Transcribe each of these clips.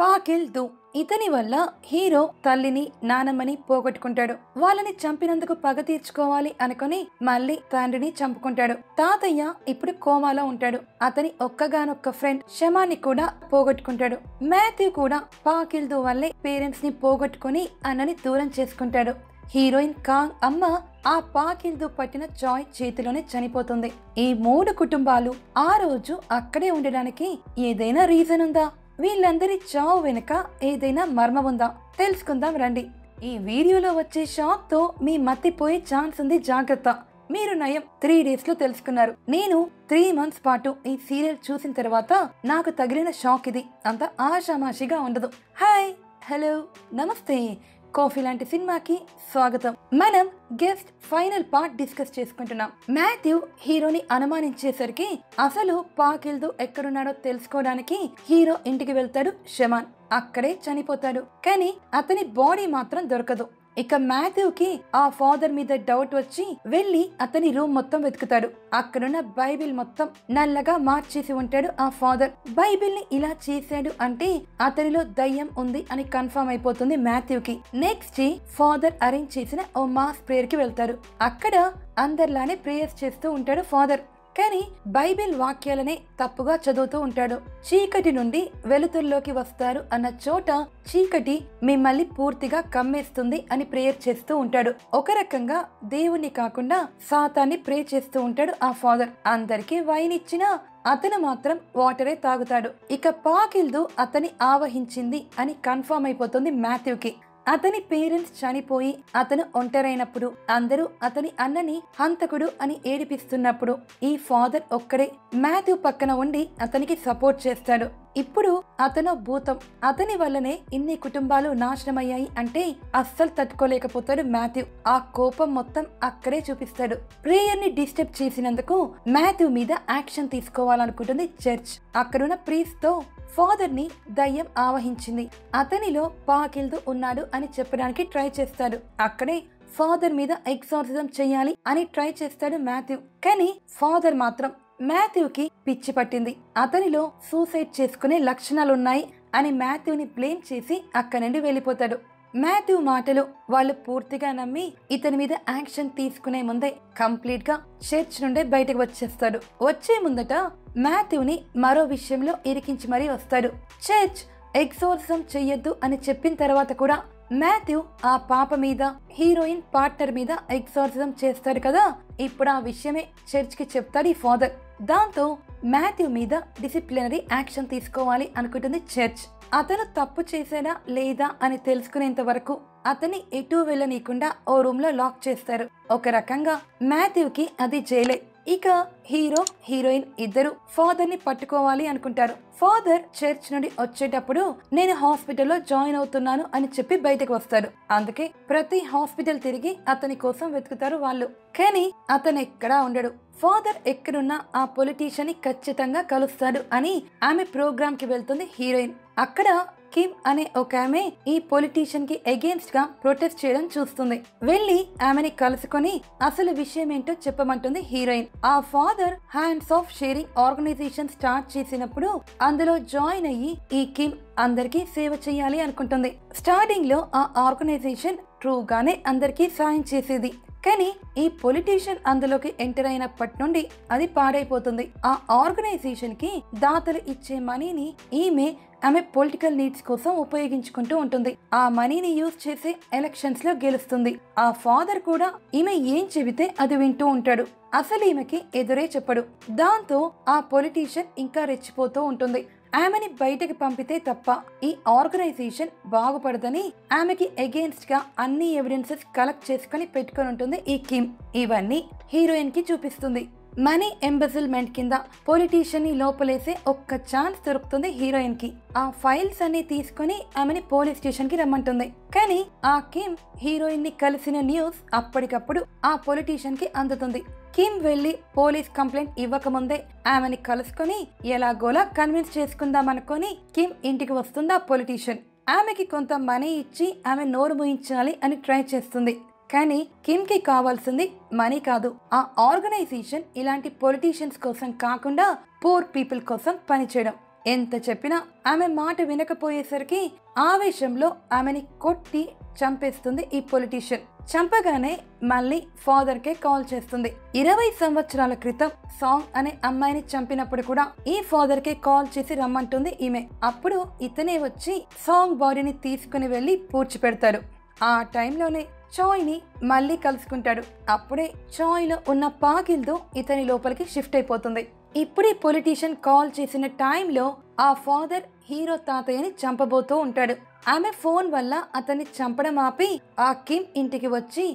పాకిల్ దు ఇతని వల్ల హీరో తల్లిని నానమ్మని పోగొట్టుకుంటాడు. వాళ్ళని చంపినందుకు పగ తీర్చుకోవాలి అనుకుని మళ్ళీ తండ్రిని చంపుకుంటాడు. తాతయ్య ఇప్పుడు కోమాలో ఉంటాడు. అతని ఒక్కగానొక్క ఫ్రెండ్ శమాన్ని కూడా పోగొట్టుకుంటాడు. మాథ్యూ కూడా పాకిల్ దు వల్లే పేరెంట్స్ ని పోగొట్టుకుని అన్నని దూరం చేసుకుంటాడు. హీరోయిన్ కాంగ్ అమ్మ ఆ పాకిల్ దు పట్టిన చాయ్ చేతిలోనే చనిపోతుంది. ఈ 3 కుటుంబాలు ఆ రోజు అక్కడే ఉండడానికి ఏదైనా రీజన్ ఉందా? వీళ్ళందరి చావు వెనుక ఏదైనా మర్మం ఉందా? తెలుసుకుందాం రండి. ఈ వీడియోలో వచ్చే షాక్ తో మీ మత్తిపోయే ఛాన్స్ ఉంది, జాగ్రత్త. మీరు నయం 3 days లో తెలుసుకున్నారు. నేను 3 months పాటు ఈ సీరియల్ చూసిన తర్వాత నాకు తగిలిన షాక్ ఇది. అంత ఆషామాషిగా ఉండదు. హాయ్, హలో, నమస్తే. కాఫీ లాంటి సినిమాకి స్వాగతం. మనం గెస్ట్ ఫైనల్ పార్ట్ డిస్కస్ చేసుకుంటున్నాం. మాథ్యూ హీరోని అనుమానించేసరికి అసలు పాకిల్ దు ఎక్కడున్నాడో తెలుసుకోవడానికి హీరో ఇంటికి వెళ్తాడు. శమాన్ అక్కడే చనిపోతాడు. కానీ అతని బాడీ మాత్రం దొరకదు. ఇక మాథ్యూకి ఆ ఫాదర్ మీద డౌట్ వచ్చి వెళ్లి అతని రూమ్ మొత్తం వెతుకుతాడు. అక్కడున్న బైబిల్ మొత్తం నల్లగా మార్చేసి ఉంటాడు ఆ ఫాదర్. బైబిల్ ని ఇలా చేశాడు అంటే అతనిలో దయ్యం ఉంది అని కన్ఫర్మ్ అయిపోతుంది మాథ్యూకి. నెక్స్ట్ డే ఫాదర్ అరేంజ్ చేసిన ఓ మాస్ ప్రేయర్ కి వెళ్తారు. అక్కడ అందరిలానే ప్రేయర్స్ చేస్తూ ఉంటాడు ఫాదర్. కానీ బైబిల్ వాక్యాలనే తప్పుగా చదువుతూ ఉంటాడు. చీకటి నుండి వెలుతుల్లోకి వస్తారు అన్న చోట చీకటి మిమ్మల్ని పూర్తిగా కమ్మేస్తుంది అని ప్రేయర్ చేస్తూ ఉంటాడు. ఒక రకంగా దేవుణ్ణి కాకుండా సాతాన్ని ప్రే చేస్తూ ఉంటాడు ఆ ఫాదర్. అందరికీ వైన్ ఇచ్చినా అతను మాత్రం వాటరే తాగుతాడు. ఇక పాకిల్ దు అతని ఆవహించింది అని కన్ఫర్మ్ అయిపోతుంది మాథ్యూకి. అతని పేరెంట్స్ చనిపోయి అతను ఒంటరైనప్పుడు అందరూ అతని అన్నని హంతకుడు అని ఏడిపిస్తున్నప్పుడు ఈ ఫాదర్ ఒక్కడే మాథ్యూ పక్కన ఉండి అతనికి సపోర్ట్ చేస్తాడు. ఇప్పుడు అతను భూతం. అతని వల్లనే ఇన్ని కుటుంబాలు నాశనమయ్యాయి అంటే అస్సలు తట్టుకోలేకపోతాడు మాథ్యూ. ఆ కోపం మొత్తం అక్కడే చూపిస్తాడు. ప్రేయర్ ని డిస్టర్బ్ చేసినందుకు మాథ్యూ మీద యాక్షన్ తీసుకోవాలనుకుంటుంది చర్చ్. అక్కడున్న ప్రీస్ట్ తో ఫాదర్ ని దయ్యం ఆవహించింది, అతనిలో పాకిల్ దు ఉన్నాడు అని చెప్పడానికి ట్రై చేస్తాడు. అక్కడే ఫాదర్ మీద ఎగ్జార్సిజం చెయ్యాలి అని ట్రై చేస్తాడు మాథ్యూ. కానీ ఫాదర్ మాత్రం మాథ్యూకి పిచ్చి పట్టింది, అతనిలో సూసైడ్ చేసుకునే లక్షణాలున్నాయి అని మాథ్యూని బ్లేమ్ చేసి అక్కడి నుండి వెళ్ళిపోతాడు. మాథ్యూ మాటలు వాళ్ళు పూర్తిగా నమ్మి ఇతని మీద యాక్షన్ తీసుకునే ముందే కంప్లీట్ గా చర్చ్ నుండే బయటకు వచ్చేస్తాడు. వచ్చే ముందట మాథ్యూని మరో విషయంలో ఇరికించి మరీ వస్తాడు. చర్చ్ ఎగ్జార్సిజం చెయ్యొద్దు అని చెప్పిన తర్వాత కూడా మాథ్యూ ఆ పాప మీద హీరోయిన్ పార్ట్నర్ మీద ఎగ్జార్సిజం చేస్తాడు కదా. ఇప్పుడు ఆ విషయమే చర్చ్ కి చెప్తాడు ఈ ఫాదర్. దాంతో మాథ్యూ మీద డిసిప్లినరీ యాక్షన్ తీసుకోవాలి అనుకుంటుంది చర్చ్. అతను తప్పు చేశాడా లేదా అని తెలుసుకునేంత వరకు అతన్ని ఎటూ వెళ్ళనీయకుండా ఓ రూమ్ లో లాక్ చేస్తారు. ఒక రకంగా మాథ్యూకి అది జైలే. ఇక హీరో హీరోయిన్ ఇద్దరు ఫాదర్ ని పట్టుకోవాలి అనుకుంటారు. ఫాదర్ చర్చ్ నుండి వచ్చేటప్పుడు నేను హాస్పిటల్లో జాయిన్ అవుతున్నాను అని చెప్పి బయటకు వస్తాడు. అందుకే ప్రతి హాస్పిటల్ తిరిగి అతని కోసం వెతుకుతారు వాళ్ళు. కానీ అతను ఎక్కడా ఉండడు. ఫాదర్ ఎక్కడున్నా ఆ పొలిటీషియన్ ని ఖచ్చితంగా కలుస్తాడు అని ఆమె ప్రోగ్రామ్ కి వెళ్తుంది హీరోయిన్. అక్కడ కిమ్ అనే ఒక ఆమె ఈ పొలిటీషియన్ కి అగేన్స్ట్ గా ప్రొటెస్ట్ చేయడం చూస్తుంది. వెళ్లి ఆమెని కలుసుకొని అసలు విషయం ఏంటో చెప్పమంటుంది హీరోయిన్. ఆ father hands of sharing organization start చేసినప్పుడు అందులో జాయిన్ అయ్యి ఈ కిమ్ అందరికీ సేవ చేయాలి అనుకుంటుంది. స్టార్టింగ్ లో ఆ ఆర్గనైజేషన్ ట్రూగానే అందరికీ సాయం చేసేది. కానీ ఈ పొలిటీషియన్ అందులోకి ఎంటర్ అయినప్పటి నుండి అది పాడైపోతుంది. ఆ ఆర్గనైజేషన్ కి దాతలు ఇచ్చే మనీని ఆమె పొలిటికల్ నీడ్స్ కోసం ఉపయోగించుకుంటూ ఉంటుంది. ఆ మనీని యూజ్ చేసి ఎలక్షన్స్ లో గెలుస్తుంది. ఆ ఫాదర్ కూడా ఈమె ఏం చెబితే అది వింటూ ఉంటాడు. అసలు ఈమెకి ఎదురే చెప్పడు. దాంతో ఆ పొలిటీషియన్ ఇంకా రెచ్చిపోతూ ఉంటుంది. ఆమెని బయటకు పంపితే తప్ప ఈ ఆర్గనైజేషన్ బాగుపడదని ఆమెకి అగేన్స్ట్ గా అన్ని ఎవిడెన్సెస్ కలెక్ట్ చేసుకుని పెట్టుకుని ఉంటుంది ఈ కిమ్. ఇవన్నీ హీరోయిన్ కి చూపిస్తుంది. మనీ ఎంబెజిల్మెంట్ కింద పొలిటీషియన్ ని లోపలేసే ఒక్క ఛాన్స్ దొరుకుతుంది హీరోయిన్ కి. ఆ ఫైల్స్ అన్ని తీసుకుని ఆమెని పోలీస్ స్టేషన్ కి రమ్మంటుంది. కానీ ఆ కిమ్ హీరోయిన్ ని కలిసిన న్యూస్ అప్పటికప్పుడు ఆ పొలిటీషియన్ కి అందుతుంది. కిమ్ వెళ్లి పోలీస్ కంప్లైంట్ ఇవ్వకముందే ఆమెని కలుసుకొని ఎలాగోలా కన్విన్స్ చేసుకుందాం అనుకొని కిమ్ ఇంటికి వస్తుంది ఆ పొలిటీషియన్. ఆమెకి కొంత మనీ ఇచ్చి ఆమె నోరు మూయించాలి అని ట్రై చేస్తుంది. కానీ కిమ్ కి కావాల్సింది మనీ కాదు. ఆ ఆర్గనైజేషన్ ఇలాంటి పొలిటీషియన్స్ కోసం కాకుండా పూర్ పీపుల్ కోసం పనిచేయడం. ఎంత చెప్పినా ఆమె మాట వినకపోయేసరికి ఆవేశంలో ఆమెని కొట్టి చంపేస్తుంది ఈ పొలిటీషియన్. చంపగానే మళ్ళీ ఫాదర్ కే కాల్ చేస్తుంది. 20 సంవత్సరాల క్రితం సాంగ్ అనే అమ్మాయిని చంపినప్పుడు కూడా ఈ ఫాదర్ కే కాల్ చేసి రమ్మంటుంది ఈమె. అప్పుడు ఇతనే వచ్చి సాంగ్ బాడీని తీసుకుని వెళ్లి పూడ్చిపెడతాడు. ఆ టైంలోనే చాయ్ ని మళ్ళీ కలుసుకుంటాడు. అప్పుడే చాయ్ లో ఉన్న పాకిల్తో ఇతని లోపలికి షిఫ్ట్ అయిపోతుంది. ఇప్పుడు ఈ పొలిటీషియన్ కాల్ చేసిన టైంలో ఆ ఫాదర్ హీరో తాతయ్యని చంపబోతూ ఉంటాడు. ఆమె ఫోన్ వల్ల అతన్ని చంపడం ఆపి ఆ కిమ్ ఇంటికి వచ్చి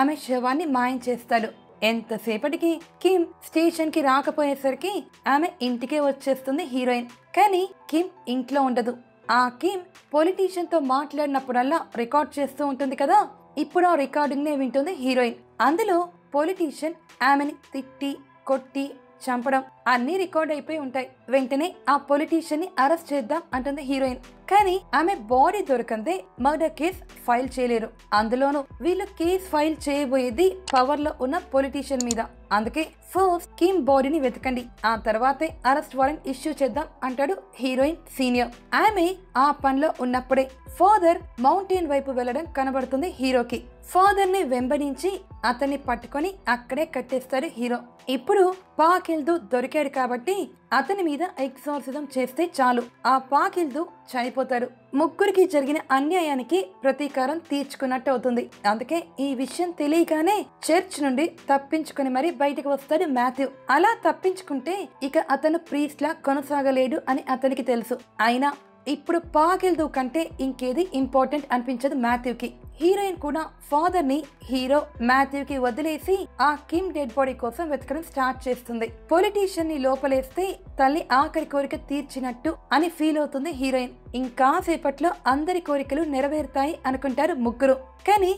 ఆమె శవాన్ని మాయం చేస్తాడు. ఎంతసేపటికి కిమ్ స్టేషన్ కి రాకపోయేసరికి ఆమె ఇంటికే వచ్చేస్తుంది హీరోయిన్. కానీ కిమ్ ఇంట్లో ఉండదు. ఆ కిమ్ పొలిటీషియన్ తో మాట్లాడినప్పుడల్లా రికార్డ్ చేస్తూ ఉంటుంది కదా, ఇప్పుడు ఆ రికార్డింగ్ నే వింటుంది హీరోయిన్. అందులో పొలిటీషియన్ ఆమెని తిట్టి కొట్టి చంపడం అన్ని రికార్డ్ అయిపోయి ఉంటాయి. వెంటనే ఆ పొలిటీషియన్ ని అరెస్ట్ చేద్దాం అంటుంది హీరోయిన్. కానీ ఆమె బాడీ దొరకందే మర్డర్ కేస్ ఫైల్ చేయలేరు. అందులోనూ వీళ్ళు కేస్ ఫైల్ చేయబోయేది పవర్ లో ఉన్న పొలిటీషియన్ మీద. అందుకే ఫస్ట్ కిమ్ బాడీని వెతకండి, ఆ తర్వాతే అరెస్ట్ వారెంట్ ఇష్యూ చేద్దాం అంటాడు హీరోయిన్ సీనియర్. ఆమె ఆ పనిలో ఉన్నప్పుడే ఫాదర్ మౌంటైన్ వైపు వెళ్లడం కనబడుతుంది హీరోకి. ఫాదర్ ని వెంబడించి అతన్ని పట్టుకొని అక్కడే కట్టేస్తాడు హీరో. ఇప్పుడు పాకిల్దు దొరికాడు కాబట్టి అతని మీద ఎగ్జార్సిజం చేస్తే చాలు, ఆ పాకిల్దు చనిపోతాడు. ముగ్గురికి జరిగిన అన్యాయానికి ప్రతీకారం తీర్చుకున్నట్టు అవుతుంది. అందుకే ఈ విషయం తెలియగానే చర్చ్ నుండి తప్పించుకుని మరి బయటకు వస్తాడు మాథ్యూ. అలా తప్పించుకుంటే ఇక అతను ప్రీస్ట్ లా కొనసాగలేడు అని అతనికి తెలుసు. అయినా ఇప్పుడు పాకిల్దు కంటే ఇంకేది ఇంపార్టెంట్ అనిపించదు మాథ్యూకి. హీరోయిన్ కూడా ఫాదర్ ని హీరో మాథ్యూకి వదిలేసి ఆ కిమ్ డెడ్ బాడీ కోసం వెతకడం స్టార్ట్ చేస్తుంది. పొలిటీషియన్ ని లోపలేస్తే తల్లి ఆఖరి కోరిక తీర్చినట్టు అని ఫీల్ అవుతుంది హీరోయిన్. ఇంకా సేపట్లో అందరి కోరికలు నెరవేరుతాయి అనుకుంటారు ముగ్గురు. కానీ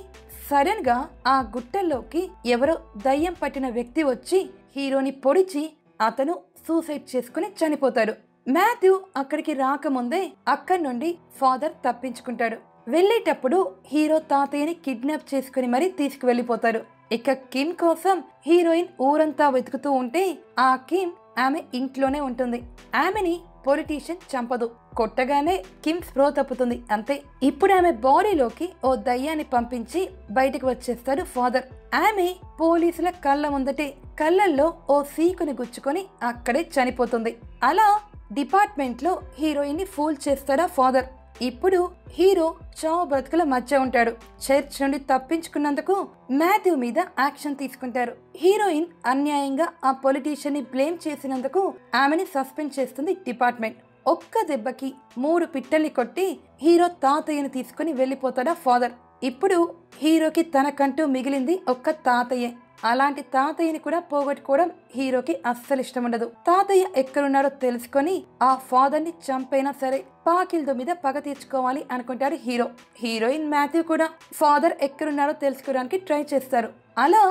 సడన్ గా ఆ గుట్టల్లోకి ఎవరో దయ్యం పట్టిన వ్యక్తి వచ్చి హీరోని పొడిచి అతను సూసైడ్ చేసుకుని చనిపోతాడు. మాథ్యూ అక్కడికి రాకముందే అక్కడి నుండి ఫాదర్ తప్పించుకుంటాడు. వెళ్లేటప్పుడు హీరో తాతయ్యని కిడ్నాప్ చేసుకుని మరీ తీసుకువెళ్లిపోతాడు. ఇక కిమ్ కోసం హీరోయిన్ ఊరంతా వెతుకుతూ ఉంటే ఆ కిమ్ ఆమె ఇంట్లోనే ఉంటుంది. ఆమెని పొలిటీషియన్ చంపదు. కొట్టగానే కిమ్ స్ప్రో తప్పుతుంది, అంతే. ఇప్పుడు ఆమె బాడీలోకి ఓ దయ్యాన్ని పంపించి బయటకు వచ్చేస్తాడు ఫాదర్. ఆమె పోలీసుల కళ్ళ ముందటే కళ్ళల్లో ఓ సీకుని గుచ్చుకొని అక్కడే చనిపోతుంది. అలా డిపార్ట్మెంట్ లో హీరోయిన్ ని ఫూల్ చేస్తాడా ఫాదర్. ఇప్పుడు హీరో చావు బ్రతుకుల మధ్య ఉంటాడు. చర్చ్ నుండి తప్పించుకున్నందుకు మాథ్యూ మీద యాక్షన్ తీసుకుంటారు. హీరోయిన్ అన్యాయంగా ఆ పొలిటీషియన్ ని బ్లేమ్ చేసినందుకు ఆమెని సస్పెండ్ చేస్తుంది డిపార్ట్మెంట్. ఒక్క దెబ్బకి 3 పిట్టల్ని కొట్టి హీరో తాతయ్యని తీసుకుని వెళ్లిపోతాడా ఫాదర్. ఇప్పుడు హీరోకి తనకంటూ మిగిలింది ఒక్క తాతయ్యే. అలాంటి తాతయ్యని కూడా పోగొట్టుకోవడం హీరోకి అస్సలు ఇష్టం ఉండదు. తాతయ్య ఎక్కడున్నాడో తెలుసుకొని ఆ ఫాదర్ ని చంపైనా సరే పాకిల్దు మీద పగ తీర్చుకోవాలి అనుకుంటాడు హీరో. హీరోయిన్ మాథ్యూ కూడా ఫాదర్ ఎక్కడున్నాడో తెలుసుకోవడానికి ట్రై చేస్తారు. అలా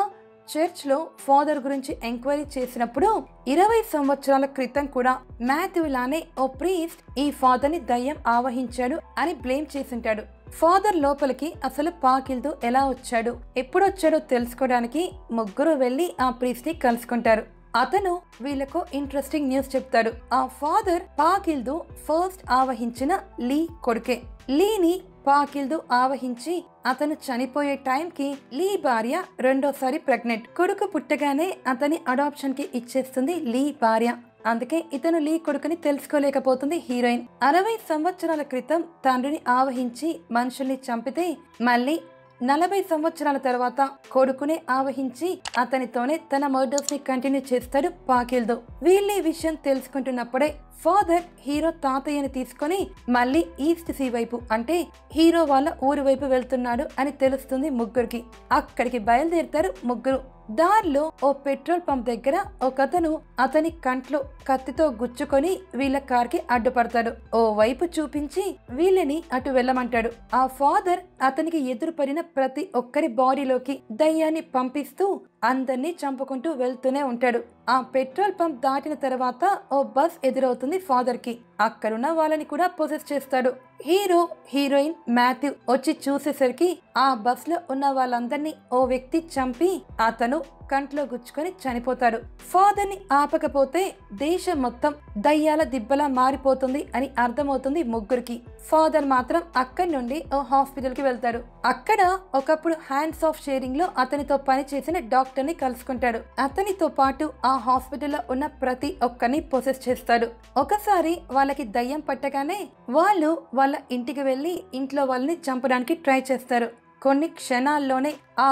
చర్చ్ లో ఫాదర్ గురించి ఎంక్వైరీ చేసినప్పుడు 20 సంవత్సరాల క్రితం కూడా మాథ్యూ లానే ఓ ప్రీస్ట్ ఈ ఫాదర్ ని దయ్యం ఆవహించాడు అని బ్లేమ్ చేసింటాడు. ఫాదర్ లోపలికి అసలు పాకిల్దు ఎలా వచ్చాడు, ఎప్పుడొచ్చాడో తెలుసుకోవడానికి ముగ్గురు వెళ్లి ఆ ప్రీస్ట్ ని కలుసుకుంటారు. అతను వీళ్లకు ఇంట్రెస్టింగ్ న్యూస్ చెప్తాడు. ఆ ఫాదర్ పాకిల్దు ఫస్ట్ ఆవహించిన లీ కొడుకే. లీని పాకిల్దు ఆవహించి అతను చనిపోయే టైంకి లీ భార్య రెండోసారి ప్రెగ్నెంట్. కొడుకు పుట్టగానే అతని అడాప్షన్ కి ఇచ్చేస్తుంది లీ భార్య. అందుకే ఇతను లీ కొడుకుని తెలుసుకోలేకపోతుంది హీరోయిన్. 60 సంవత్సరాల క్రితం తండ్రిని ఆవహించి మనుషుల్ని చంపితే మళ్ళీ 40 సంవత్సరాల తర్వాత కొడుకునే ఆవహించి అతనితోనే తన మర్డర్స్ ని కంటిన్యూ చేస్తాడు పాకిల్దు. వీళ్ళీ విషయం తెలుసుకుంటున్నప్పుడే ఫాదర్ హీరో తాతయ్యని తీసుకొని మళ్ళీ ఈస్ట్ సీ వైపు అంటే హీరో వాళ్ళ ఊరి వైపు వెళ్తున్నాడు అని తెలుస్తుంది ముగ్గురికి. అక్కడికి బయలుదేరుతారు ముగ్గురు. దారిలో ఓ పెట్రోల్ పంప్ దగ్గర ఒకతను అతని కంట్లో కత్తితో గుచ్చుకొని వీళ్ళ కార్ కి అడ్డుపడతాడు. ఓ వైపు చూపించి వీళ్ళని అటు వెళ్ళమంటాడు. ఆ ఫాదర్ అతనికి ఎదురుపడిన ప్రతి ఒక్కరి బాడీలోకి దయ్యాన్ని పంపిస్తూ అందరినీ చంపుకుంటూ వెళ్తూనే ఉంటాడు. ఆ పెట్రోల్ పంప్ దాటిన తర్వాత ఓ బస్ ఎదురవుతుంది ఫాదర్ కి. అక్కడున్న వాళ్ళని కూడా పొసెస్ చేస్తాడు. హీరో హీరోయిన్ మాథ్యూ వచ్చి చూసేసరికి ఆ బస్ లో ఉన్న వాళ్ళందరినీ ఓ వ్యక్తి చంపి అతను కంట్లో గుచ్చుకొని చనిపోతాడు. ఫాదర్ ని ఆపకపోతే దేశం మొత్తం దయ్యాల దిబ్బలా మారిపోతుంది అని అర్థమవుతుంది ముగ్గురికి. ఫాదర్ మాత్రం అక్కడి నుండి ఓ హాస్పిటల్ కి వెళ్తాడు. అక్కడ ఒకప్పుడు హ్యాండ్స్ ఆఫ్ షేరింగ్ లో అతనితో పనిచేసిన డాక్టర్ ని కలుసుకుంటాడు. అతనితో పాటు ఆ హాస్పిటల్లో ఉన్న ప్రతి ఒక్కరిని పొసెస్ చేస్తాడు. ఒకసారి వాళ్ళకి దయ్యం పట్టగానే వాళ్ళు వాళ్ళ ఇంటికి వెళ్లి ఇంట్లో వాళ్ళని చంపడానికి ట్రై చేస్తారు. కొన్ని క్షణాల్లోనే ఆ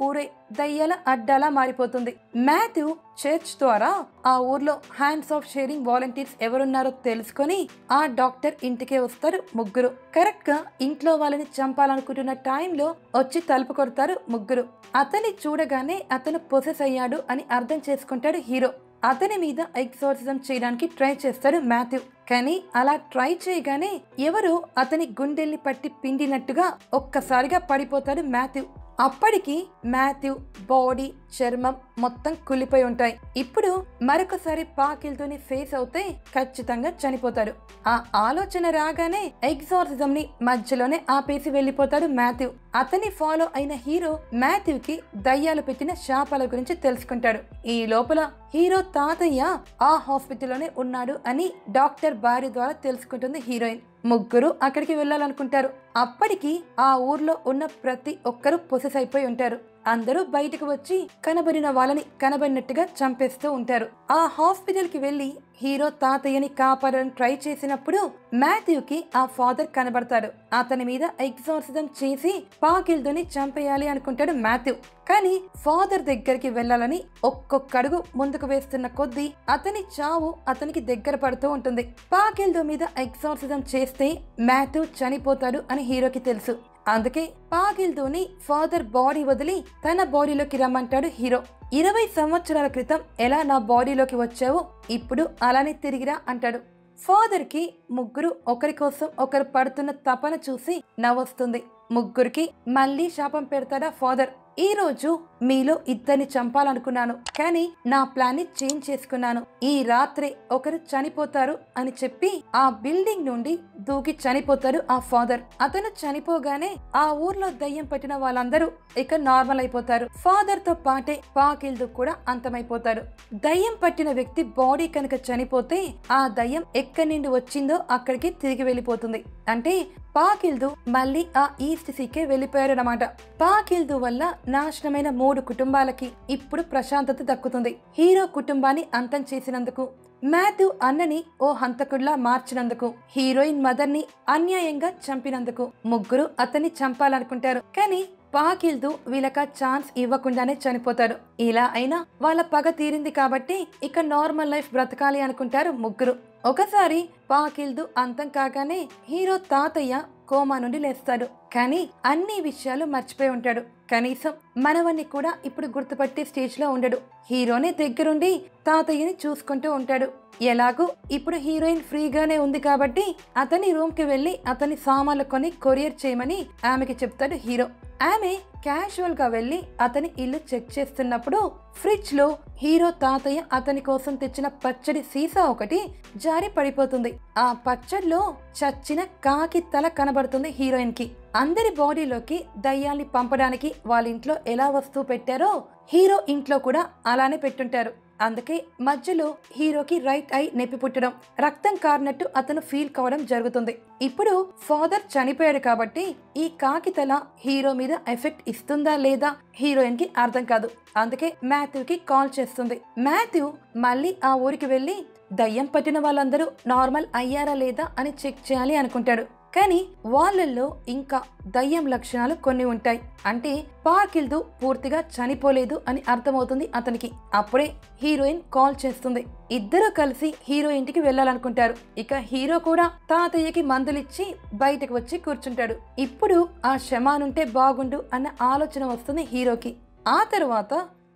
ఊరే దయ్యాల అడ్డాలా మారిపోతుంది. మాథ్యూ చర్చ్ ద్వారా ఆ ఊర్లో హ్యాండ్స్ ఆఫ్ షేరింగ్ వాలంటీర్స్ ఎవరున్నారో తెలుసుకొని ఆ డాక్టర్ ఇంటికే వస్తారు ముగ్గురు. కరెక్ట్ గా ఇంట్లో వాళ్ళని చంపాలనుకుంటున్న టైంలో వచ్చి తలుపు కొడతారు ముగ్గురు. అతన్ని చూడగానే అతను పొసెస్ అయ్యాడు అని అర్థం చేసుకుంటాడు హీరో. అతని మీద ఎగ్జార్సిజం చేయడానికి ట్రై చేస్తాడు మాథ్యూ. కానీ అలా ట్రై చేయగానే ఎవరో అతని గుండెల్ని పట్టి పిండినట్టుగా ఒక్కసారిగా పడిపోతాడు మాథ్యూ. అప్పటికి మాథ్యూ బాడీ చర్మం మొత్తం కులిపోయి ఉంటాయి. ఇప్పుడు మరొకసారి పాకిల్తోని ఫేస్ అవుతే ఖచ్చితంగా చనిపోతాడు. ఆ ఆలోచన రాగానే ఎగ్జార్సిజం ని మధ్యలోనే ఆపేసి వెళ్లిపోతాడు మాథ్యూ. అతని ఫాలో అయిన హీరో మాథ్యూకి దయ్యాలు పెట్టిన శాపాల గురించి తెలుసుకుంటాడు. ఈ లోపల హీరో తాతయ్య ఆ హాస్పిటల్లోనే ఉన్నాడు అని డాక్టర్ భార్య ద్వారా తెలుసుకుంటుంది హీరోయిన్. ముగ్గురు అక్కడికి వెళ్ళాలనుకుంటారు. అప్పటికి ఆ ఊర్లో ఉన్న ప్రతి ఒక్కరూ పొసెస్ అయిపోయి ఉంటారు. అందరూ బయటకు వచ్చి కనబడిన వాళ్ళని కనబడినట్టుగా చంపేస్తూ ఉంటారు. ఆ హాస్పిటల్ కి వెళ్లి హీరో తాతయ్యని కాపాడని ట్రై చేసినప్పుడు మాథ్యూకి ఆ ఫాదర్ కనబడతాడు. అతని మీద ఎగ్జార్సిజం చేసి పాకిల్తోని చంపేయాలి అనుకుంటాడు మాథ్యూ. కానీ ఫాదర్ దగ్గరికి వెళ్లాలని ఒక్కొక్క అడుగు ముందుకు వేస్తున్న కొద్దీ అతని చావు అతనికి దగ్గర పడుతూ ఉంటుంది. పాకిల్తో మీద ఎగ్జార్సిజం చేస్తే మాథ్యూ చనిపోతాడు అని హీరోకి తెలుసు. అందుకే పాకిల్తోని ఫాదర్ బాడీ వదిలి తన బాడీలోకి రమ్మంటాడు హీరో. 20 సంవత్సరాల క్రితం ఎలా నా బాడీలోకి వచ్చావో ఇప్పుడు అలానే తిరిగిరా అంటాడు. ఫాదర్ కి ముగ్గురు ఒకరి కోసం ఒకరు పడుతున్న తపన చూసి నవ్వొస్తుంది. ముగ్గురికి మళ్ళీ శాపం పెడతాడా ఫాదర్. ఈ రోజు మీలో ఇద్దరిని చంపాలనుకున్నాను, కానీ నా ప్లాన్ ని చేంజ్ చేసుకున్నాను. ఈ రాత్రి ఒకరు చనిపోతారు అని చెప్పి ఆ బిల్డింగ్ నుండి దూకి చనిపోతారు ఆ ఫాదర్. అతను చనిపోగానే ఆ ఊర్లో దయ్యం పట్టిన వాళ్ళందరూ ఇక నార్మల్ అయిపోతారు. ఫాదర్ తో పాటే పాకిల్దు కూడా అంతమైపోతారు. దయ్యం పట్టిన వ్యక్తి బాడీ కనుక చనిపోతే ఆ దయ్యం ఎక్కడి నుండి వచ్చిందో అక్కడికి తిరిగి వెళ్ళిపోతుంది. అంటే పాకిల్దు మళ్ళీ ఆ ఈస్ట్ సీకే వెళ్ళిపోయారన్నమాట. పాకిల్దు వల్ల నాశనమైన 3 కుటుంబాలకి ఇప్పుడు ప్రశాంతత దక్కుతుంది. హీరో కుటుంబాన్ని అంతం చేసినందుకు, మాథ్యూ అన్నని ఓ హంతకుడిలా మార్చినందుకు, హీరోయిన్ మదర్ ని అన్యాయంగా చంపినందుకు ముగ్గురు అతన్ని చంపాలనుకుంటారు. కానీ పాకిల్దు వీళ్ళక ఛాన్స్ ఇవ్వకుండానే చనిపోతాడు. ఇలా అయినా వాళ్ళ పగ తీరింది కాబట్టి ఇక నార్మల్ లైఫ్ బ్రతకాలి అనుకుంటారు ముగ్గురు. ఒకసారి పాకిల్దు అంతం కాగానే హీరో తాతయ్య కోమా నుండి లేస్తాడు. కానీ అన్ని విషయాలు మర్చిపోయి ఉంటాడు. కనీసం మనవన్ని కూడా ఇప్పుడు గుర్తుపట్టే స్టేజ్ లో ఉండడు. హీరోని దగ్గరుండి తాతయ్యని చూసుకుంటూ ఉంటాడు. ఎలాగూ ఇప్పుడు హీరోయిన్ ఫ్రీగానే ఉంది కాబట్టి అతని రూమ్ కి వెళ్లి అతని సామాన్లు కొని కొరియర్ చేయమని ఆమెకి చెప్తాడు హీరో. ఆమె క్యాజువల్ గా వెళ్లి అతని ఇల్లు చెక్ చేస్తున్నప్పుడు ఫ్రిడ్జ్ లో హీరో తాతయ్య అతని కోసం తెచ్చిన పచ్చడి సీసా ఒకటి జారి పడిపోతుంది. ఆ పచ్చడిలో చచ్చిన కాకి తల కనబడుతుంది హీరోయిన్ కి. అందరి బాడీలోకి దయ్యాల్ని పంపడానికి వాళ్ళ ఇంట్లో ఎలా వస్తువు పెట్టారో హీరో ఇంట్లో కూడా అలానే పెట్టుంటారు. అందుకే మధ్యలో హీరోకి రైట్ ఐ నొప్పి పుట్టడం, రక్తం కారినట్టు అతను ఫీల్ కావడం జరుగుతుంది. ఇప్పుడు ఫాదర్ చనిపోయాడు కాబట్టి ఈ కాకితల హీరో మీద ఎఫెక్ట్ ఇస్తుందా లేదా హీరోయిన్ కి అర్థం కాదు. అందుకే మాథ్యూకి కాల్ చేస్తుంది. మాథ్యూ మళ్ళీ ఆ ఊరికి వెళ్లి దయ్యం పట్టిన వాళ్ళందరూ నార్మల్ అయ్యారా లేదా అని చెక్ చేయాలి అనుకుంటాడు. కానీ వాళ్ళల్లో ఇంకా దయ్యం లక్షణాలు కొన్ని ఉంటాయి. అంటే పాకిల్దు పూర్తిగా చనిపోలేదు అని అర్థమవుతుంది అతనికి. అప్పుడే హీరోయిన్ కాల్ చేస్తుంది. ఇద్దరు కలిసి హీరో ఇంటికి వెళ్ళాలనుకుంటారు. ఇక హీరో కూడా తాతయ్యకి మందులిచ్చి బయటకు వచ్చి కూర్చుంటాడు. ఇప్పుడు ఆ శమానుంటే బాగుండు అన్న ఆలోచన వస్తుంది హీరోకి. ఆ తర్వాత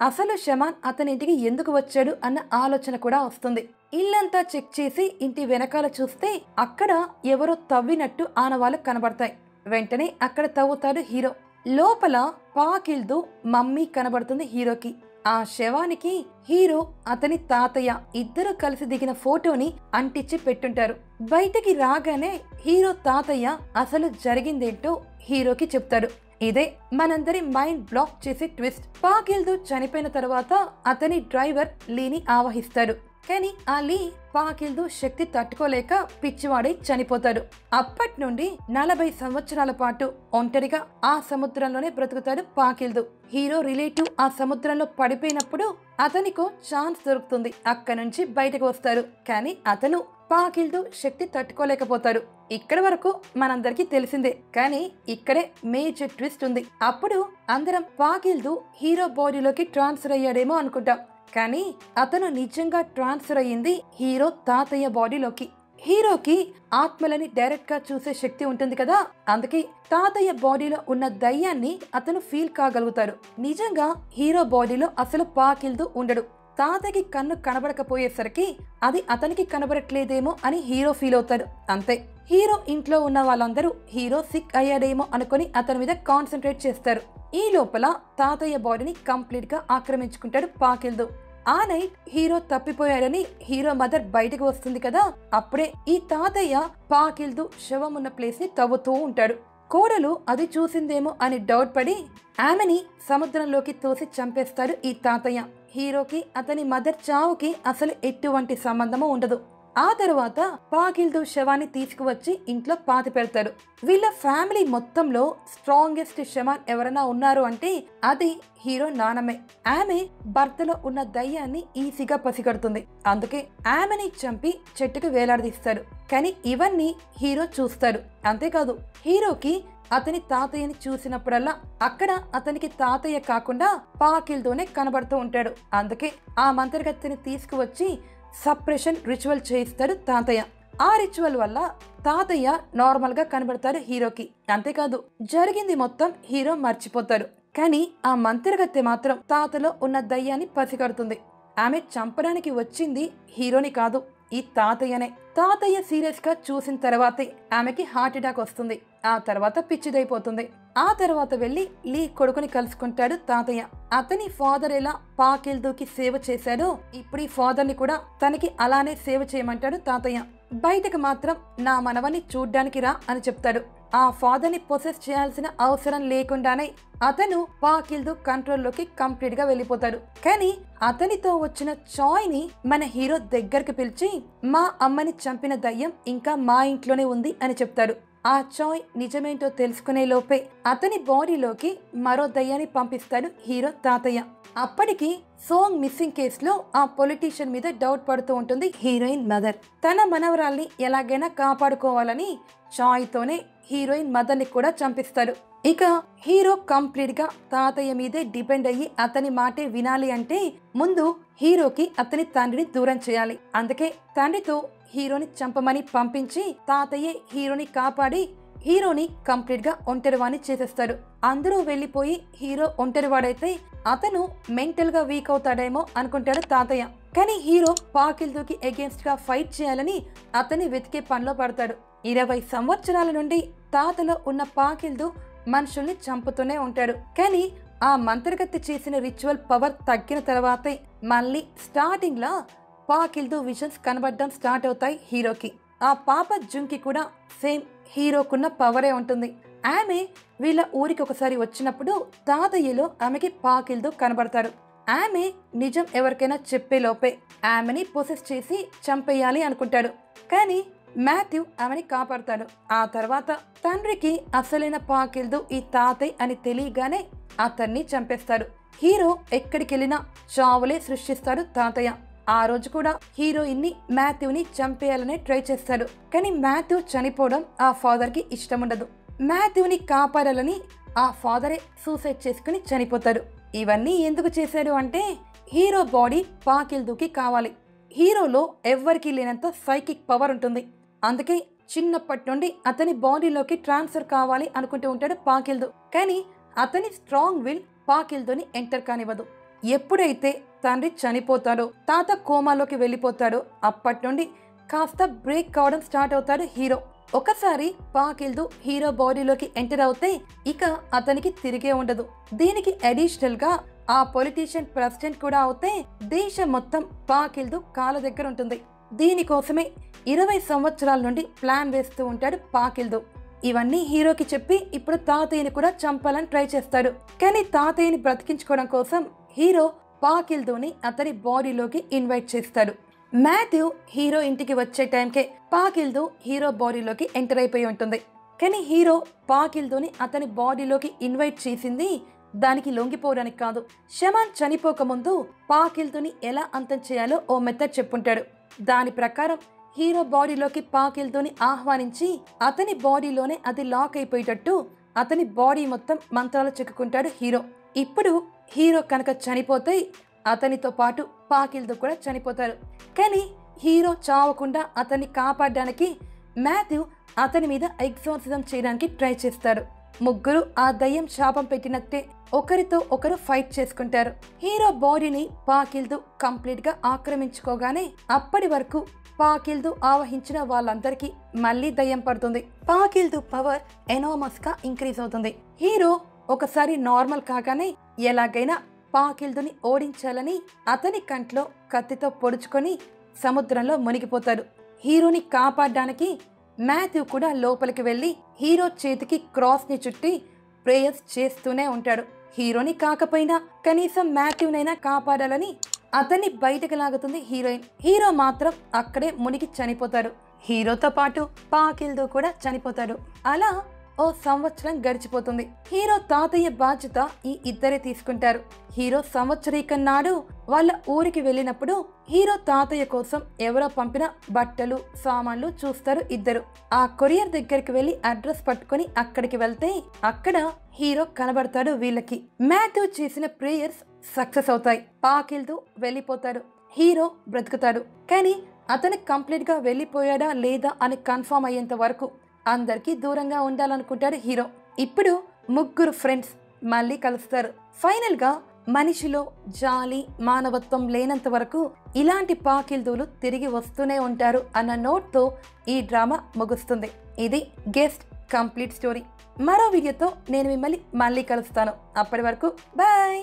అసలు శమాన్ అతని ఇంటికి ఎందుకు వచ్చాడు అన్న ఆలోచన కూడా వస్తుంది. ఇల్లంతా చెక్ చేసి ఇంటి వెనకాల చూస్తే అక్కడ ఎవరో తవ్వినట్టు ఆనవాళ్ళు కనబడతాయి. వెంటనే అక్కడ తవ్వుతాడు హీరో. లోపల పాకిల్దు మమ్మీ కనబడుతుంది హీరోకి. ఆ శవానికి హీరో అతని తాతయ్య ఇద్దరు కలిసి దిగిన ఫోటోని అంటించి పెట్టుంటారు. బయటికి రాగానే హీరో తాతయ్య అసలు జరిగిందేంటో హీరోకి చెప్తాడు. ఇదే మనందరి మైండ్ బ్లాక్ చేసే ట్విస్ట్. పాకిల్దు చనిపోయిన తర్వాత అతని డ్రైవర్ లీని ఆవహిస్తాడు. కానీ ఆ లీ పాకిల్దు శక్తి తట్టుకోలేక పిచ్చివాడై చనిపోతాడు. అప్పటి నుండి 40 సంవత్సరాల పాటు ఒంటరిగా ఆ సముద్రంలోనే బ్రతుకుతాడు పాకిల్దు. హీరో రిలేటివ్ ఆ సముద్రంలో పడిపోయినప్పుడు అతనికో ఛాన్స్ దొరుకుతుంది. అక్కడి నుంచి బయటకు వస్తాడు. కానీ అతను పాకిల్దు శక్తి తట్టుకోలేకపోతాడు. ఇక్కడి వరకు మనందరికీ తెలిసిందే. కానీ ఇక్కడే మేజర్ ట్విస్ట్ ఉంది. అప్పుడు అందరం పాకిల్దు హీరో బాడీలోకి ట్రాన్స్ఫర్ అయ్యాడేమో అనుకుంటాం. కానీ అతను నిజంగా ట్రాన్స్ఫర్ అయ్యింది హీరో తాతయ్య బాడీలోకి. హీరోకి ఆత్మలని డైరెక్ట్ గా చూసే శక్తి ఉంటుంది కదా, అందుకే తాతయ్య బాడీలో ఉన్న దయ్యాన్ని అతను ఫీల్ కాగలుగుతాడు. నిజంగా హీరో బాడీలో అసలు పాకిల్దు ఉండడు. తాతకి కన్ను కనబడకపోయేసరికి అది అతనికి కనబడట్లేదేమో అని హీరో ఫీల్ అవుతాడు. అంతే. హీరో ఇంట్లో ఉన్న వాళ్ళందరూ హీరో సిక్ అయ్యాడేమో అనుకుని అతని మీద కాన్సన్ట్రేట్ చేస్తారు. ఈ లోపల తాతయ్య బాడీని కంప్లీట్ గా ఆక్రమించుకుంటాడు పాకిల్దు. ఆ నైట్ హీరో తప్పిపోయాడని హీరో మదర్ బయటకు వస్తుంది కదా, అప్పుడే ఈ తాతయ్య పాకిల్దు శవం ఉన్న ప్లేస్ ని తవ్వుతూ ఉంటాడు. కోడలు అది చూసిందేమో అని డౌట్ పడి ఆమెని సముద్రంలోకి తోసి చంపేస్తాడు ఈ తాతయ్య. హీరోకి అతని మదర్ చావుకి అసలు ఎటువంటి సంబంధము ఉండదు. ఆ తర్వాత పాకిల్దు శవాన్ని తీసుకువచ్చి ఇంట్లో పాతి పెడతాడు. వీళ్ళ ఫ్యామిలీ మొత్తంలో స్ట్రాంగెస్ట్ శమాన్ ఎవరైనా ఉన్నారు అంటే అది హీరో నానమ్మే. ఆమె భర్తలో ఉన్న దయ్యాన్ని ఈజీగా పసిగడుతుంది. అందుకే ఆమెని చంపి చెట్టుకు వేలాడదీస్తాడు. కానీ ఇవన్నీ హీరో చూస్తాడు. అంతేకాదు, హీరోకి అతని తాతయ్యని చూసినప్పుడల్లా అక్కడ అతనికి తాతయ్య కాకుండా పాకిల్దునే కనబడుతూ ఉంటాడు. అందుకే ఆ మంత్రగత్తెని తీసుకువచ్చి సప్రెషన్ రిచువల్ చేయిస్తాడు తాతయ్య. ఆ రిచువల్ వల్ల తాతయ్య నార్మల్ గా కనబడతాడు హీరోకి. అంతేకాదు, జరిగింది మొత్తం హీరో మర్చిపోతాడు. కానీ ఆ మంత్రగత్తె మాత్రం తాతలో ఉన్న దయ్యాన్ని పసిగడుతుంది. ఆమె చంపడానికి వచ్చింది హీరోని కాదు, ఈ తాతయ్యనే. తాతయ్య సీరియస్ గా చూసిన తర్వాతే ఆమెకి హార్ట్ అటాక్ వస్తుంది. ఆ తర్వాత పిచ్చిదైపోతుంది. ఆ తర్వాత వెళ్లి లీ కొడుకుని కలుసుకుంటాడు తాతయ్య. అతని ఫాదర్ ఎలా పాకిల్దుకి సేవ చేశాడో ఇప్పుడు ఈ ఫాదర్ ని కూడా తనకి అలానే సేవ చేయమంటాడు తాతయ్య. బయటకు మాత్రం నా మనవని చూడ్డానికి రా అని చెప్తాడు. ఆ ఫాదర్ ని పొసెస్ చేయాల్సిన అవసరం లేకుండానే అతను పాకిల్దు కంట్రోల్లోకి కంప్లీట్ గా వెళ్ళిపోతాడు. కానీ అతనితో వచ్చిన చాయ్ ని మన హీరో దగ్గరికి పిలిచి మా అమ్మని చంపిన దయ్యం ఇంకా మా ఇంట్లోనే ఉంది అని చెప్తాడు. ఆ చాయ్ నిజమేంటో తెలుసుకునే లోపే అతని బాడీలోకి మరో దయ్యాన్ని పంపిస్తాడు హీరో తాతయ్య. అప్పటికి సోంగ్ మిస్సింగ్ కేసులో ఆ పొలిటీషియన్ మీద డౌట్ పడుతూ ఉంటుంది హీరోయిన్ మదర్. తన మనవరాల్ని ఎలాగైనా కాపాడుకోవాలని చాయ్ తోనే హీరోయిన్ మదర్ ని కూడా చంపిస్తాడు. ఇక హీరో కంప్లీట్ గా తాతయ్య మీదే డిపెండ్ అయ్యి అతని మాటే వినాలి అంటే ముందు హీరోకి అతని తండ్రిని దూరం చేయాలి. అందుకే తండ్రితో హీరోని చంపమని పంపించి తాతయ్యే హీరోని కాపాడి హీరోని కంప్లీట్ గా ఒంటరివాణి చేసేస్తాడు. అందరూ వెళ్లిపోయి హీరో ఒంటరివాడైతే అతను మెంటల్ గా వీక్ అవుతాడేమో అనుకుంటాడు తాతయ్య. కానీ హీరో పాకిల్దుకి అగేన్స్ట్ గా ఫైట్ చేయాలని అతన్ని వెతికే పనిలో పడతాడు. 20 సంవత్సరాల నుండి తాతలో ఉన్న పాకిల్దు మనుషుల్ని చంపుతూనే ఉంటాడు. కానీ ఆ మంత్రగత్తె చేసిన రిచువల్ పవర్ తగ్గిన తర్వాతే మళ్ళీ స్టార్టింగ్ లా పాకిల్దు విజన్స్ కనబడడం స్టార్ట్ అవుతాయి హీరోకి. ఆ పాప జుంకి కూడా సేమ్ హీరోకున్న పవరే ఉంటుంది. ఆమె వీళ్ళ ఊరికి ఒకసారి వచ్చినప్పుడు తాతయ్యలో ఆమెకి పాకిల్దు కనబడతాడు. ఆమె నిజం ఎవరికైనా చెప్పే లోపే ఆమెని పొసెస్ చేసి చంపేయాలి అనుకుంటాడు. కానీ మాథ్యూ ఆమెని కాపాడతాడు. ఆ తర్వాత తండ్రికి అసలైన పాకిల్దు ఈ తాతయ్య అని తెలియగానే అతన్ని చంపేస్తాడు. హీరో ఎక్కడికెళ్ళినా చావులే సృష్టిస్తాడు తాతయ్య. ఆ రోజు కూడా హీరోయిన్ ని మాథ్యూని చంపేయాలనే ట్రై చేస్తాడు. కానీ మాథ్యూ చనిపోవడం ఆ ఫాదర్ కి ఇష్టం ఉండదు. మాథ్యూని కాపాడాలని ఆ ఫాదరే సూసైడ్ చేసుకుని చనిపోతాడు. ఇవన్నీ ఎందుకు చేశాడు అంటే హీరో బాడీ పాకిల్దుకి కావాలి. హీరోలో ఎవ్వరికి లేనంత సైకిక్ పవర్ ఉంటుంది. అందుకే చిన్నప్పటి నుండి అతని బాడీలోకి ట్రాన్స్ఫర్ కావాలి అనుకుంటూ ఉంటాడు పాకిల్దు. కానీ అతని స్ట్రాంగ్ విల్ పాకిల్దుని ఎంటర్ కానివ్వదు. ఎప్పుడైతే తండ్రి చనిపోతాడో తాత కోమాలోకి వెళ్ళిపోతాడో అప్పటి నుండి కాస్త బ్రేక్ కావడం స్టార్ట్ అవుతాడు హీరో. ఒకసారి పాకిల్దు హీరో బాడీలోకి ఎంటర్ అవుతే ఇక అతనికి తిరిగే ఉండదు. దీనికి అడిషనల్ గా ఆ పొలిటీషియన్ ప్రెసిడెంట్ కూడా అవుతే దేశం మొత్తం పాకిల్దు కాళ్ళ దగ్గర ఉంటుంది. దీనికోసమే 20 సంవత్సరాల నుండి ప్లాన్ వేస్తూ ఉంటాడు పాకిల్దు. ఇవన్నీ హీరోకి చెప్పి ఇప్పుడు తాతయ్యని కూడా చంపాలని ట్రై చేస్తాడు. కానీ తాతయ్యని బ్రతికించుకోవడం కోసం హీరో పాకిల్దుని అతని బాడీలోకి ఇన్వైట్ చేస్తాడు. మాథ్యూ హీరో ఇంటికి వచ్చే టైంకే పాకిల్దు హీరో బాడీలోకి ఎంటర్ అయిపోయి ఉంటుంది. కానీ హీరో పాకిల్దుని అతని బాడీలోకి ఇన్వైట్ చేసింది దానికి లొంగిపోవడానికి కాదు. షమాన్ చనిపోకముందు పాకిల్దుని ఎలా అంతం చేయాలో ఓ మెథడ్ చెప్పుంటాడు. దాని ప్రకారం హీరో బాడీలోకి పాకిల్దుని ఆహ్వానించి అతని బాడీలోనే అది లాక్ అయిపోయేటట్టు అతని బాడీ మొత్తం మంత్రాలు చెక్కుకుంటాడు హీరో. ఇప్పుడు హీరో కనుక చనిపోతే అతనితో పాటు పాకిల్దు కూడా చనిపోతారు. కానీ హీరో చావకుండా అతన్ని కాపాడడానికి మాథ్యూ అతని మీద ఎగ్జార్సిజం చేయడానికి ట్రై చేస్తాడు. ముగ్గురు ఆ దయ్యం శాపం పెట్టినట్టే ఒకరితో ఒకరు ఫైట్ చేసుకుంటారు. హీరో బాడీని పాకిల్దు కంప్లీట్ గా ఆక్రమించుకోగానే అప్పటి వరకు పాకిల్దు ఆవహించిన వాళ్ళందరికీ మళ్ళీ దయ్యం పడుతుంది. పాకిల్దు పవర్ ఎనామస్ గా ఇంక్రీజ్ అవుతుంది. హీరో ఒకసారి నార్మల్ కాగానే ఎలాగైనా పాకిల్దుని ఓడించాలని అతని కంట్లో కత్తితో పొడుచుకొని సముద్రంలో మునిగిపోతాడు. హీరోని కాపాడడానికి మాథ్యూ కూడా లోపలికి వెళ్ళి హీరో చేతికి క్రాస్ ని చుట్టి ప్రేయర్స్ చేస్తూనే ఉంటాడు. హీరోని కాకపోయినా కనీసం మాథ్యూనైనా కాపాడాలని అతన్ని బయటకు లాగుతుంది హీరోయిన్. హీరో మాత్రం అక్కడే మునిగి చనిపోతాడు. హీరోతో పాటు పాకిల్దు కూడా చనిపోతాడు. అలా ఓ సంవత్సరం గడిచిపోతుంది. హీరో తాతయ్య బాధ్యత ఈ ఇద్దరే తీసుకుంటారు. హీరో సంవత్సరీకం నాడు వాళ్ళ ఊరికి వెళ్ళినప్పుడు హీరో తాతయ్య కోసం ఎవరో పంపిన బట్టలు సామాన్లు చూస్తారు ఇద్దరు. ఆ కొరియర్ దగ్గరికి వెళ్లి అడ్రస్ పట్టుకుని అక్కడికి వెళ్తే అక్కడ హీరో కనబడతాడు వీళ్ళకి. మాథ్యూ చేసిన ప్రేయర్స్ సక్సెస్ అవుతాయి. పాకిల్దు వెళ్ళిపోతాడు. హీరో బ్రతుకుతాడు. కానీ అతను కంప్లీట్ గా వెళ్ళిపోయాడా లేదా అని కన్ఫర్మ్ అయ్యేంత వరకు అందరికీ దూరంగా ఉండాలనుకుంటాడు హీరో. ఇప్పుడు ముగ్గురు ఫ్రెండ్స్ మళ్ళీ కలుస్తారు. ఫైనల్ గా మనిషిలో జాలి మానవత్వం లేనంత వరకు ఇలాంటి పాకిల్దులు తిరిగి వస్తూనే ఉంటారు అన్న నోట్తో ఈ డ్రామా ముగుస్తుంది. ఇది గెస్ట్ కంప్లీట్ స్టోరీ. మరో వీడియోతో నేను మిమ్మల్ని మళ్ళీ కలుస్తాను. అప్పటి వరకు బాయ్.